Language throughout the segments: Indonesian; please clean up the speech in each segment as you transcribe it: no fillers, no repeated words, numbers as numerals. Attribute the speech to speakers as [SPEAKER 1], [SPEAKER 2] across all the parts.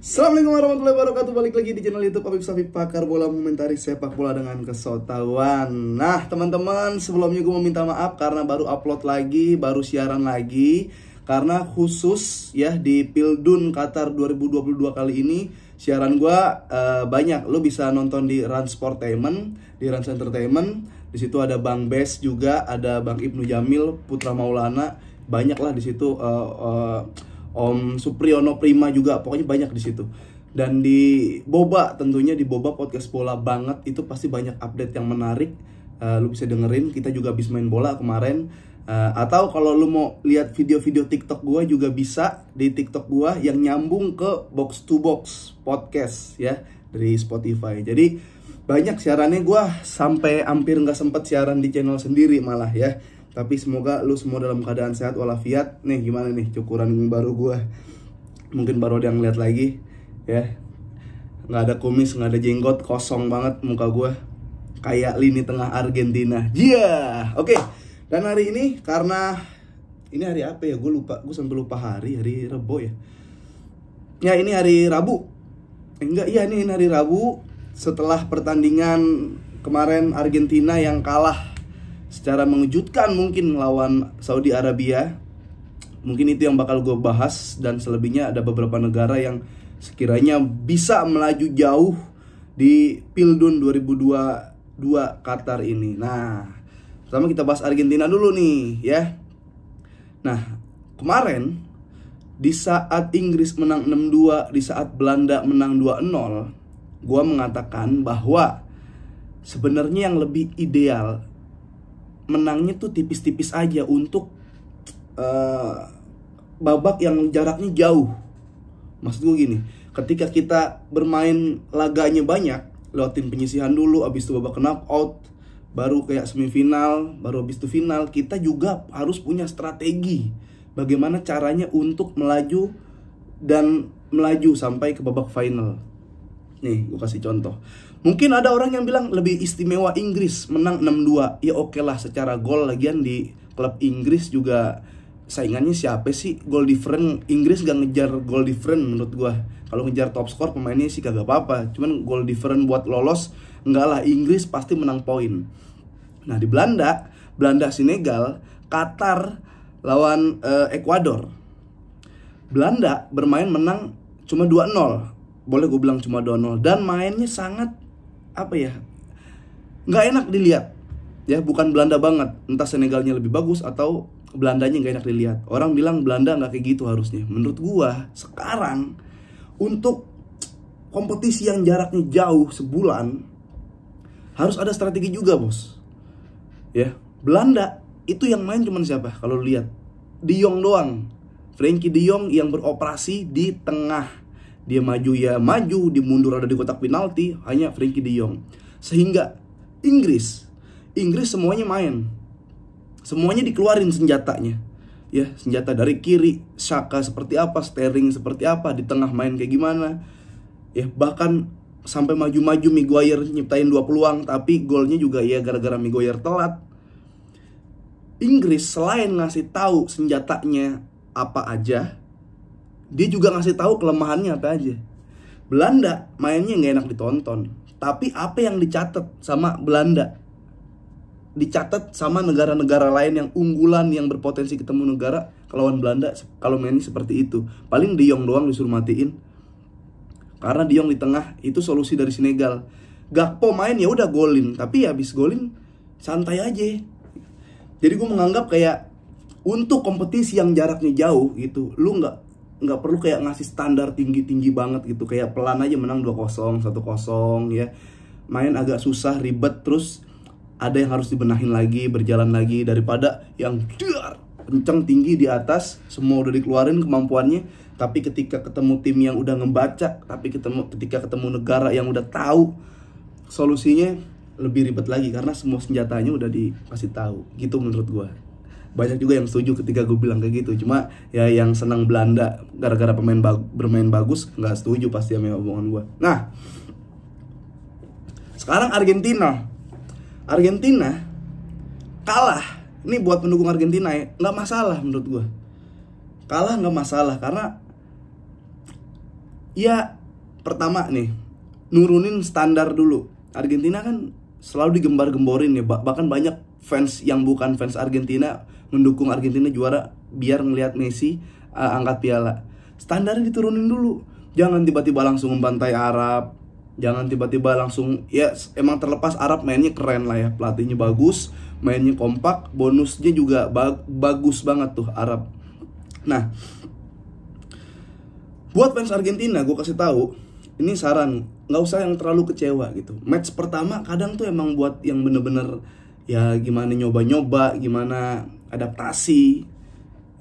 [SPEAKER 1] Assalamualaikum warahmatullahi wabarakatuh. Balik lagi di channel YouTube Afif Safif, pakar bola mengomentari sepak bola dengan kesotawan. Nah teman-teman, sebelumnya gue mau minta maaf karena baru upload lagi, baru siaran lagi. Karena khusus ya di Pildun Qatar 2022 kali ini siaran gue banyak. Lo bisa nonton di Rans Sportainment, di Rans Entertainment. Di situ ada Bang Bes juga, ada Bang Ibnu Jamil, Putra Maulana, banyak lah di situ. Om Supriyono Prima juga, pokoknya banyak di situ. Dan di Boba, tentunya di Boba Podcast Bola Banget itu pasti banyak update yang menarik. Lu bisa dengerin, kita juga habis main bola kemarin. Atau kalau lu mau lihat video-video TikTok gua juga bisa di TikTok gua yang nyambung ke Box to Box Podcast ya dari Spotify. Jadi banyak siarannya, gua sampai hampir nggak sempet siaran di channel sendiri malah ya. Tapi semoga lu semua dalam keadaan sehat walafiat. Nih gimana nih cukuran baru gue. Mungkin baru ada yang lihat lagi ya. Nggak ada kumis, nggak ada jenggot, kosong banget muka gue. Kayak lini tengah Argentina. Oke. Dan hari ini karena ini hari apa ya? Gue lupa, gue sampai lupa hari Rebo ya. Ya ini hari Rabu. Ini hari Rabu. Setelah pertandingan kemarin Argentina yang kalah secara mengejutkan mungkin lawan Saudi Arabia. Mungkin itu yang bakal gue bahas. Dan selebihnya ada beberapa negara yang sekiranya bisa melaju jauh di Pildun 2022 Qatar ini. Nah, pertama kita bahas Argentina dulu nih ya. Nah, kemarin di saat Inggris menang 6-2, di saat Belanda menang 2-0, gue mengatakan bahwa sebenarnya yang lebih ideal menangnya tuh tipis-tipis aja untuk babak yang jaraknya jauh. Maksud gue gini, ketika kita bermain laganya banyak, lewatin penyisihan dulu, abis itu babak knockout, baru kayak semifinal, baru abis itu final, kita juga harus punya strategi bagaimana caranya untuk melaju dan melaju sampai ke babak final. Nih, gue kasih contoh. Mungkin ada orang yang bilang lebih istimewa Inggris menang 6-2. Ya oke lah, secara gol lagian di klub Inggris juga saingannya siapa sih? Goal different, Inggris gak ngejar goal different menurut gue. Kalau ngejar top score pemainnya sih kagak apa-apa. Cuman goal different buat lolos, enggak lah, Inggris pasti menang poin. Nah di Belanda Senegal, Qatar lawan Ekuador. Belanda bermain menang cuma 2-0. Boleh gue bilang cuma 2-0. Dan mainnya sangat nggak enak dilihat ya, bukan Belanda banget. Entah Senegalnya lebih bagus atau Belandanya nggak enak dilihat. Orang bilang Belanda nggak kayak gitu harusnya. Menurut gua sekarang untuk kompetisi yang jaraknya jauh sebulan harus ada strategi juga bos ya. Belanda itu yang main cuman siapa kalau lihat? De Jong doang. Frenkie De Jong yang beroperasi di tengah. Dia maju ya maju, dia mundur ada di kotak penalti, hanya Frenkie De Jong. Sehingga Inggris semuanya main. Semuanya dikeluarin senjatanya. Ya, senjata dari kiri, Saka seperti apa, Sterling seperti apa, di tengah main kayak gimana. Ya, bahkan sampai maju-maju Maguire nyiptain 2 peluang, tapi golnya juga ya gara-gara Maguire telat. Inggris selain ngasih tahu senjatanya apa aja, dia juga ngasih tahu kelemahannya apa aja. Belanda mainnya nggak enak ditonton. Tapi apa yang dicatat sama Belanda, dicatat sama negara-negara lain yang unggulan, yang berpotensi ketemu negara kelawan Belanda kalau mainnya seperti itu. Paling De Jong doang disuruh matiin. Karena De Jong di tengah itu solusi dari Senegal. Gakpo main ya udah golin, tapi habis golin santai aja. Jadi gue menganggap kayak untuk kompetisi yang jaraknya jauh gitu, lu nggak perlu kayak ngasih standar tinggi-tinggi banget gitu. Kayak pelan aja menang 2-0, 1-0 ya. Main agak susah, ribet, terus ada yang harus dibenahin lagi, berjalan lagi. Daripada yang kencang tinggi di atas, semua udah dikeluarin kemampuannya, tapi ketika ketemu tim yang udah ngebaca, tapi ketika ketemu negara yang udah tahu solusinya, lebih ribet lagi karena semua senjatanya udah dikasih tahu. Gitu menurut gue. Banyak juga yang setuju ketika gue bilang kayak gitu. Cuma ya yang senang Belanda gara-gara bermain bagus nggak setuju pasti sama omongan gue. Nah, sekarang Argentina kalah. Ini buat pendukung Argentina ya, nggak masalah menurut gue. Kalah nggak masalah karena Ya pertama nih, nurunin standar dulu. Argentina kan selalu digembar-gemborin ya, bahkan banyak fans yang bukan fans Argentina mendukung Argentina juara biar ngelihat Messi angkat piala. Standarnya diturunin dulu. Jangan tiba-tiba langsung membantai Arab. Jangan tiba-tiba langsung, ya emang terlepas Arab mainnya keren lah ya, pelatihnya bagus, mainnya kompak, bonusnya juga bagus banget tuh Arab. Nah, buat fans Argentina gue kasih tahu, ini saran, nggak usah yang terlalu kecewa gitu. Match pertama kadang tuh emang buat yang bener-bener ya gimana nyoba-nyoba, gimana adaptasi,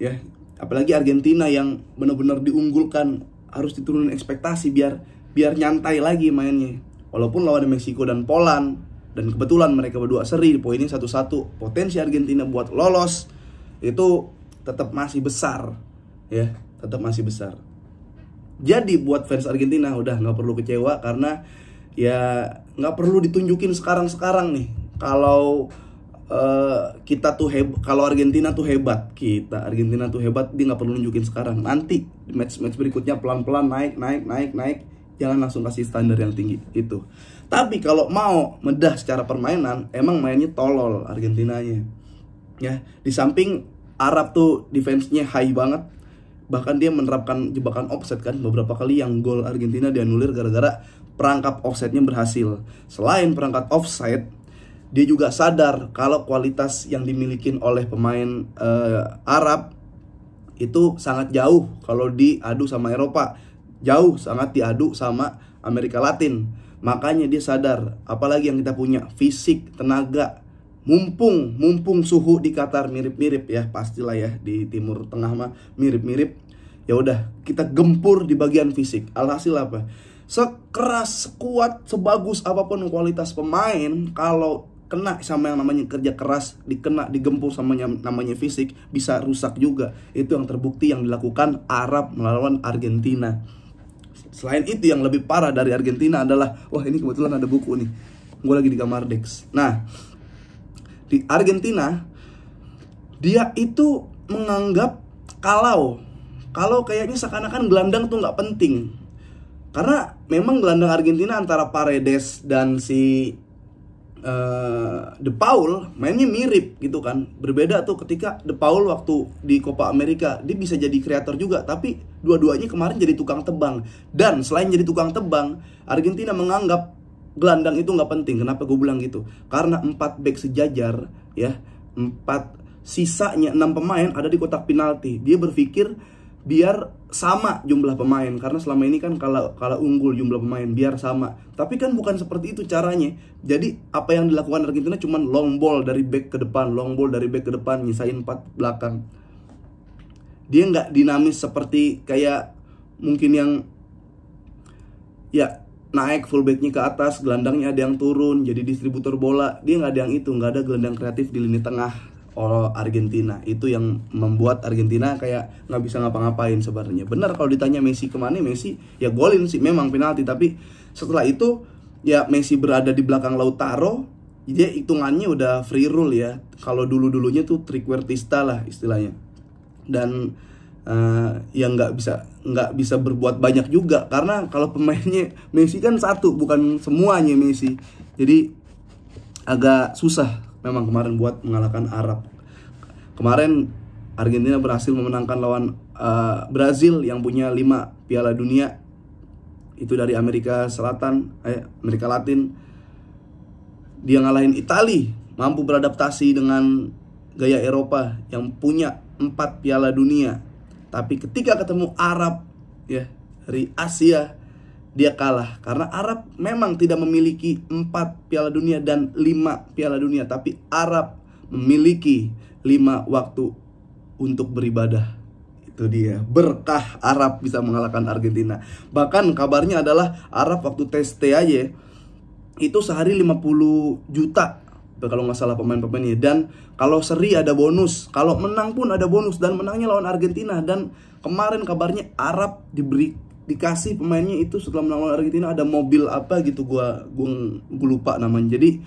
[SPEAKER 1] ya apalagi Argentina yang bener-bener diunggulkan, harus diturunin ekspektasi biar nyantai lagi mainnya. Walaupun lawan Meksiko dan Poland, dan kebetulan mereka berdua seri, poinnya 1-1, potensi Argentina buat lolos itu tetap masih besar, ya tetap masih besar. Jadi buat fans Argentina udah nggak perlu kecewa, karena ya nggak perlu ditunjukin sekarang nih kalau kita tuh kalau Argentina tuh hebat, Argentina tuh hebat, dia nggak perlu nunjukin sekarang. Nanti di match berikutnya pelan-pelan naik, jangan langsung kasih standar yang tinggi itu. Tapi kalau mau medah secara permainan, emang mainnya tolol Argentinanya. Ya, di samping Arab tuh defense-nya high banget. Bahkan dia menerapkan jebakan offset kan, beberapa kali yang gol Argentina dianulir gara-gara perangkap offsetnya berhasil. Selain perangkat offside, dia juga sadar kalau kualitas yang dimiliki oleh pemain Arab itu sangat jauh kalau diadu sama Eropa. Jauh sangat diadu sama Amerika Latin. Makanya dia sadar, apalagi yang kita punya fisik, tenaga, mumpung suhu di Qatar mirip-mirip ya, pastilah ya di Timur Tengah mah mirip-mirip. Ya udah, kita gempur di bagian fisik. Alhasil apa? Sekeras, sekuat, sebagus apapun kualitas pemain, kalau kena sama yang namanya kerja keras, digempur sama yang namanya fisik, bisa rusak juga. Itu yang terbukti yang dilakukan Arab melawan Argentina. Selain itu, yang lebih parah dari Argentina adalah, wah ini kebetulan ada buku nih, gue lagi di kamar Dex. Nah, di Argentina dia itu menganggap kalau kayaknya seakan-akan gelandang tuh nggak penting, karena memang gelandang Argentina antara Paredes dan si De Paul mainnya mirip gitu kan. Berbeda tuh ketika De Paul waktu di Copa America, dia bisa jadi kreator juga, tapi dua-duanya kemarin jadi tukang tebang. Dan selain jadi tukang tebang, Argentina menganggap gelandang itu nggak penting. Kenapa gue bilang gitu? Karena 4 back sejajar ya, 6 pemain ada di kotak penalti. Dia berpikir biar sama jumlah pemain, karena selama ini kan kalau unggul jumlah pemain biar sama. Tapi kan bukan seperti itu caranya. Jadi apa yang dilakukan Argentina cuman long ball dari back ke depan, nyisain 4 belakang. Dia nggak dinamis seperti kayak mungkin yang ya naik fullbacknya ke atas, gelandangnya ada yang turun jadi distributor bola. Dia nggak ada yang itu, nggak ada gelandang kreatif di lini tengah Argentina. Itu yang membuat Argentina kayak nggak bisa ngapa-ngapain sebenarnya. Benar kalau ditanya Messi kemana, Messi ya golin sih memang penalti, tapi setelah itu ya Messi berada di belakang Lautaro, dia hitungannya udah free roll ya. Kalau dulunya tuh trequartista lah istilahnya. Dan yang nggak bisa berbuat banyak juga, karena kalau pemainnya Messi kan satu, bukan semuanya Messi. Jadi agak susah memang kemarin buat mengalahkan Arab. Kemarin Argentina berhasil memenangkan lawan Brazil yang punya 5 Piala Dunia. Itu dari Amerika Latin. Dia ngalahin Italia, mampu beradaptasi dengan gaya Eropa yang punya 4 Piala Dunia. Tapi ketika ketemu Arab ya dari Asia, dia kalah. Karena Arab memang tidak memiliki 4 Piala Dunia dan 5 Piala Dunia, tapi Arab memiliki 5 waktu untuk beribadah. Itu dia, berkah Arab bisa mengalahkan Argentina. Bahkan kabarnya adalah Arab waktu tes aja itu sehari 50 juta kalau nggak salah pemain-pemainnya. Dan kalau seri ada bonus, kalau menang pun ada bonus, dan menangnya lawan Argentina. Dan kemarin kabarnya Arab dikasih pemainnya itu setelah menang lawan Argentina ada mobil apa gitu, gue lupa namanya. Jadi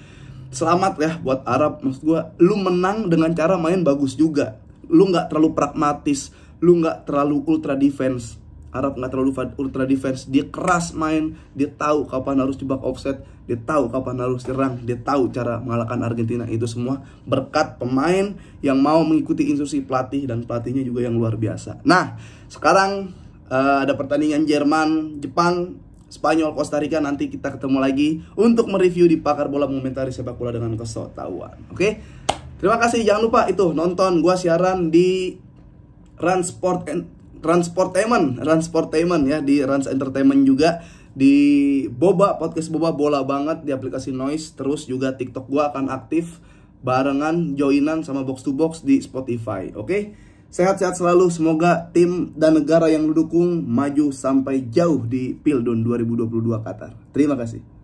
[SPEAKER 1] selamat ya buat Arab. Maksud gue, lu menang dengan cara main bagus juga, lu nggak terlalu pragmatis, lu nggak terlalu ultra defense. Arab nggak terlalu ultra defense, dia keras main, dia tahu kapan harus jebak offset, dia tahu kapan harus serang, dia tahu cara mengalahkan Argentina. Itu semua berkat pemain yang mau mengikuti instruksi pelatih, dan pelatihnya juga yang luar biasa. Nah, sekarang ada pertandingan Jerman, Jepang, Spanyol, Costa Rica. Nanti kita ketemu lagi untuk mereview di Pakar Bola Mengomentari Sepak Bola dengan Kesotawan. Oke? Terima kasih, jangan lupa itu nonton gua siaran di Rans Sportainment ya, di Rans Entertainment juga, di Boba, podcast Boba bola banget di aplikasi Noise. Terus juga TikTok gua akan aktif barengan joinan sama Box to Box di Spotify. Oke? Sehat-sehat selalu, semoga tim dan negara yang lu dukung maju sampai jauh di Pildun 2022 Qatar. Terima kasih.